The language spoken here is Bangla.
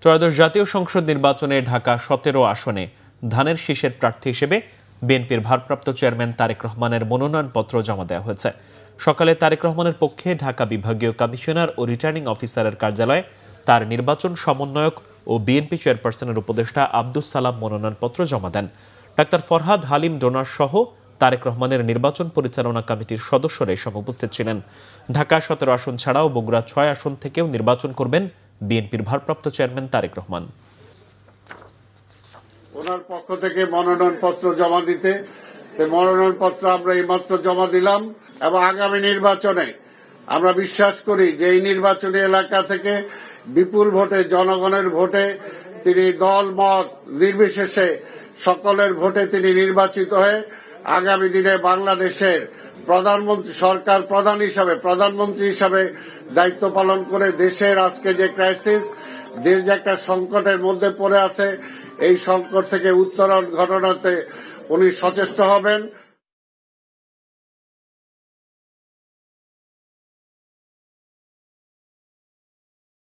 ত্রয়োদশ জাতীয় সংসদ নির্বাচনে ঢাকা ১৭ আসনে ধানের শীষের প্রার্থী হিসেবে বিএনপির ভারপ্রাপ্ত চেয়ারম্যান তারেক রহমানের মনোনয়নপত্র জমা দেওয়া হয়েছে। সকালে তারেক রহমানের পক্ষে ঢাকা বিভাগীয় কমিশনার ও রিটার্নিং অফিসারের কার্যালয়ে তার নির্বাচন সমন্বয়ক ও বিএনপি চেয়ারপারসনের উপদেষ্টা আব্দুস সালাম মনোনয়নপত্র জমা দেন। ডাক্তার ফরহাদ হালিম ডোনার সহ তারেক রহমানের নির্বাচন পরিচালনা কমিটির সদস্যরা এই সময় উপস্থিত ছিলেন। ঢাকা ১৭ আসন ছাড়াও বগুড়া ৬ আসন থেকেও নির্বাচন করবেন বিএনপির ভারপ্রাপ্ত চেয়ারম্যান তারেক রহমান। ওনার পক্ষ থেকে মনোনয়নপত্র জমা দিতে, মনোনয়নপত্র আমরা এইমাত্র জমা দিলাম এবং আগামী নির্বাচনে আমরা বিশ্বাস করি যে এই নির্বাচনী এলাকা থেকে বিপুল ভোটে, জনগণের ভোটে তিনি দল মত নির্বিশেষে সকলের ভোটে তিনি নির্বাচিত হয়ে আগামী দিনে বাংলাদেশের প্রধানমন্ত্রী, সরকার প্রধান হিসাবে, প্রধানমন্ত্রী হিসাবে দায়িত্ব পালন করে দেশের আজকে যে ক্রাইসিস, দেশ যে একটা সংকটের মধ্যে পড়ে আছে, এই সংকট থেকে উত্তরণ ঘটনাতে উনি সচেষ্ট হবেন।